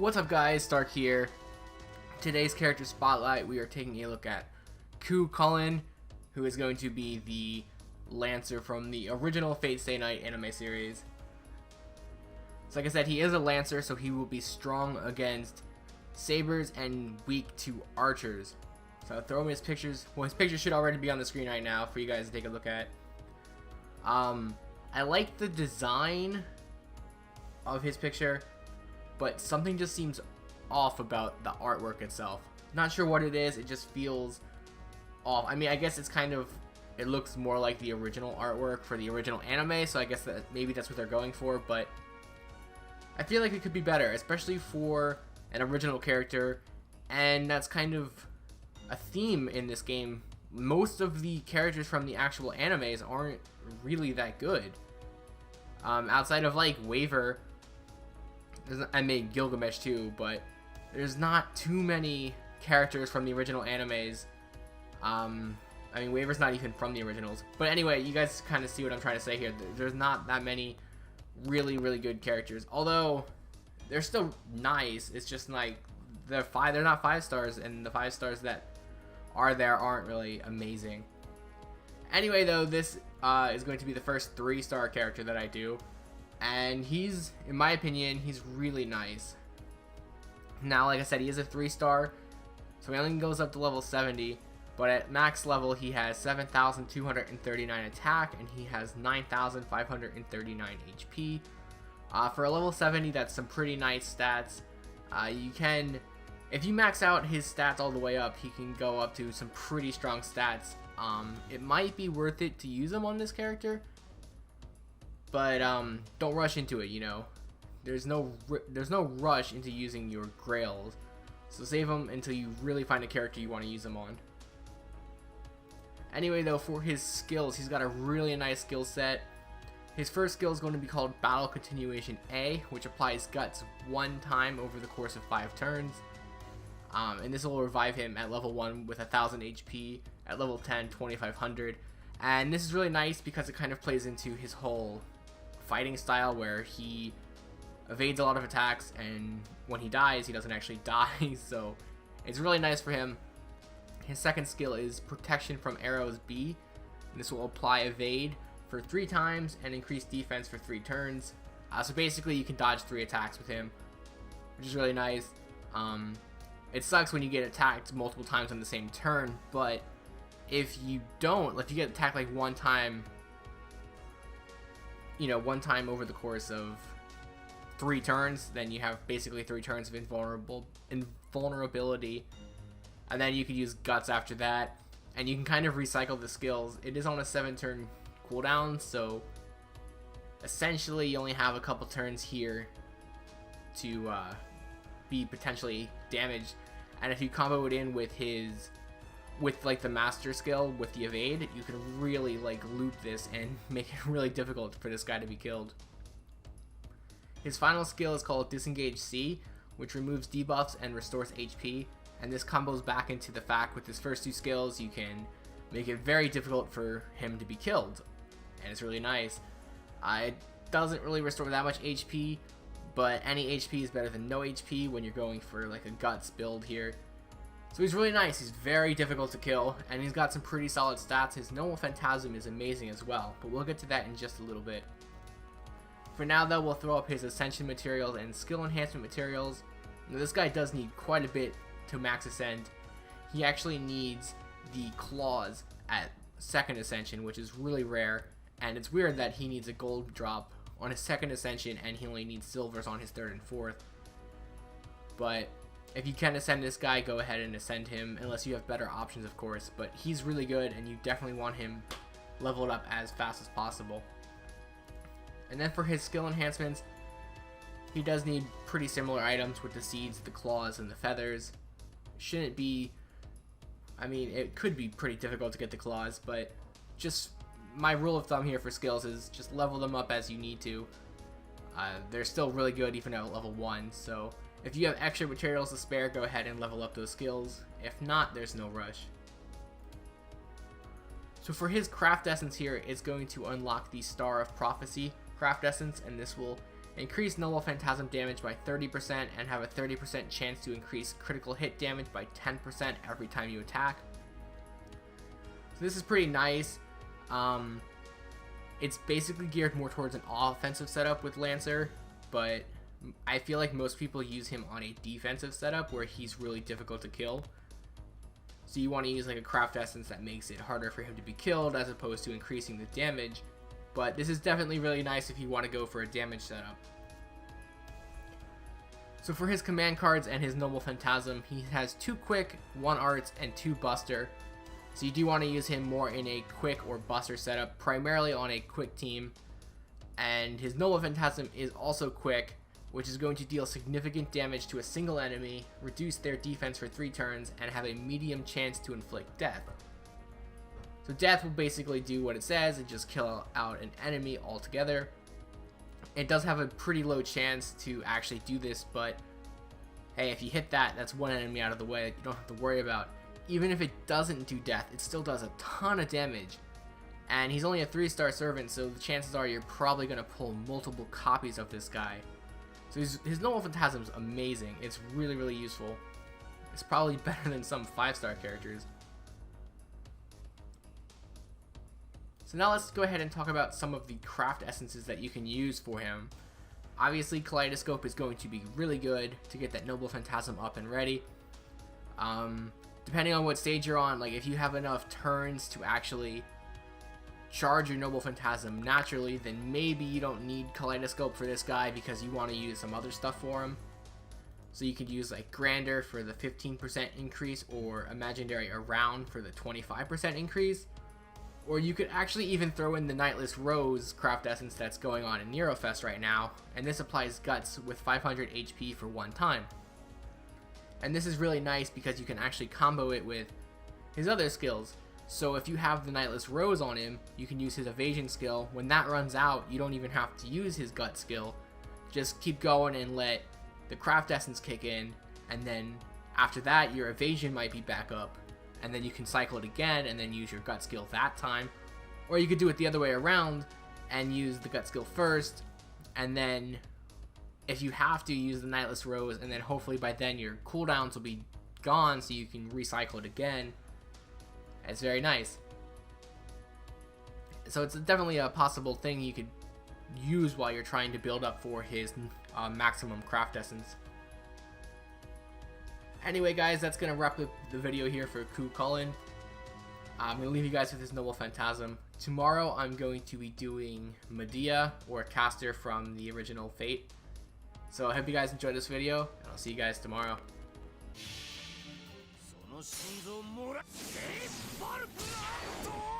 What's up guys, Stark here. Today's character spotlight, we are taking a look at Chulainn, who is going to be the Lancer from the original Fate Stay Night anime series. So like I said, he is a Lancer, so he will be strong against sabers and weak to archers. So I'll throw him his pictures. Well, his picture should already be on the screen right now for you guys to take a look at. I like the design of his picture, but something just seems off about the artwork itself. Not sure what it is, it just feels off. I mean, I guess it's kind of, it looks more like the original artwork for the original anime, so I guess that maybe that's what they're going for, but I feel like it could be better, especially for an original character, and that's kind of a theme in this game. Most of the characters from the actual animes aren't really that good. Outside of like Waver, I made Gilgamesh too, but there's not too many characters from the original animes. I mean, Waver's not even from the originals. But anyway, you guys kind of see what I'm trying to say here. There's not that many really good characters. Although, they're still nice. It's just like, they're not 5 stars, and the 5 stars that are there aren't really amazing. Anyway, though, this is going to be the first 3-star character that I do. And he's, in my opinion, he's really nice. Now, like I said, he is a 3-star, so he only goes up to level 70, but at max level he has 7,239 attack, and he has 9,539 HP. For a level 70, that's some pretty nice stats. You can, if you max out his stats all the way up, he can go up to some pretty strong stats. It might be worth it to use him on this character, but don't rush into it. You know, there's no rush into using your grails, so save them until you really find a character you want to use them on. Anyway, though, for his skills, he's got a really nice skill set. His first skill is going to be called Battle Continuation A, which applies Guts 1 time over the course of 5 turns. And this will revive him at level 1 with 1,000 HP, at level 10, 2,500. And this is really nice because it kind of plays into his whole fighting style, where he evades a lot of attacks, and when he dies, he doesn't actually die, so it's really nice for him. His second skill is Protection from Arrows B, and this will apply Evade for 3 times and increase defense for 3 turns. So basically you can dodge 3 attacks with him, which is really nice. It sucks when you get attacked multiple times on the same turn, but if you get attacked like 1 time, you know, 1 time over the course of 3 turns, then you have basically 3 turns of invulnerability, and then you could use Guts after that, and you can kind of recycle the skills. It is on a 7-turn cooldown, so essentially you only have a couple turns here to be potentially damaged, and if you combo it in with like the master skill with the evade, you can really like loop this and make it really difficult for this guy to be killed. His final skill is called Disengage C, which removes debuffs and restores HP, and this combos back into the fact with his first 2 skills you can make it very difficult for him to be killed, and it's really nice. It doesn't really restore that much HP, but any HP is better than no HP when you're going for like a Guts build here. So he's really nice. He's very difficult to kill, and he's got some pretty solid stats. His Normal Phantasm is amazing as well, but we'll get to that in just a little bit. For now, though, we'll throw up his Ascension materials and Skill Enhancement materials. Now, this guy does need quite a bit to max Ascend. He actually needs the Claws at 2nd Ascension, which is really rare, and it's weird that he needs a gold drop on his 2nd Ascension and he only needs silvers on his 3rd and 4th. But if you can ascend this guy, go ahead and ascend him, unless you have better options, of course. But he's really good, and you definitely want him leveled up as fast as possible. And then for his skill enhancements, he does need pretty similar items with the seeds, the claws, and the feathers. Shouldn't be, I mean, it could be pretty difficult to get the claws, but just my rule of thumb here for skills is just level them up as you need to. They're still really good even at level 1, so if you have extra materials to spare, go ahead and level up those skills. If not, there's no rush. So for his craft essence here, it's going to unlock the Star of Prophecy craft essence, and this will increase Noble Phantasm damage by 30%, and have a 30% chance to increase critical hit damage by 10% every time you attack. So this is pretty nice. It's basically geared more towards an offensive setup with Lancer, but I feel like most people use him on a defensive setup where he's really difficult to kill. So you want to use like a craft essence that makes it harder for him to be killed as opposed to increasing the damage. But this is definitely really nice if you want to go for a damage setup. So for his command cards and his Noble Phantasm, he has 2 quick, 1 arts, and 2 buster. So you do want to use him more in a quick or buster setup, primarily on a quick team. And his Noble Phantasm is also quick, which is going to deal significant damage to a single enemy, reduce their defense for 3 turns, and have a medium chance to inflict death. So death will basically do what it says, and just kill out an enemy altogether. It does have a pretty low chance to actually do this, but hey, if you hit that, that's 1 enemy out of the way that you don't have to worry about. Even if it doesn't do death, it still does a ton of damage. And he's only a 3-star servant, so the chances are you're probably going to pull multiple copies of this guy. So his Noble Phantasm is amazing. It's really, really useful. It's probably better than some 5-star characters. So now let's go ahead and talk about some of the craft essences that you can use for him. Obviously, Kaleidoscope is going to be really good to get that Noble Phantasm up and ready. Depending on what stage you're on, like if you have enough turns to actually charge your Noble Phantasm naturally, then maybe you don't need Kaleidoscope for this guy because you want to use some other stuff for him. So you could use like Grander for the 15% increase, or Imaginary Around for the 25% increase. Or you could actually even throw in the Nightless Rose craft essence that's going on in Nerofest right now, and this applies Guts with 500 HP for 1 time. And this is really nice because you can actually combo it with his other skills. So if you have the Nightless Rose on him, you can use his evasion skill. When that runs out, you don't even have to use his gut skill. Just keep going and let the craft essence kick in, and then after that your evasion might be back up, and then you can cycle it again and then use your gut skill that time. Or you could do it the other way around and use the gut skill first, and then if you have to, use the Nightless Rose, and then hopefully by then your cooldowns will be gone so you can recycle it again. It's very nice. So it's definitely a possible thing you could use while you're trying to build up for his maximum craft essence. Anyway guys, that's going to wrap up the video here for Chulainn. I'm going to leave you guys with his Noble Phantasm. Tomorrow I'm going to be doing Medea, or Caster from the original Fate. So I hope you guys enjoyed this video, and I'll see you guys tomorrow. その心臓もらってバルプラート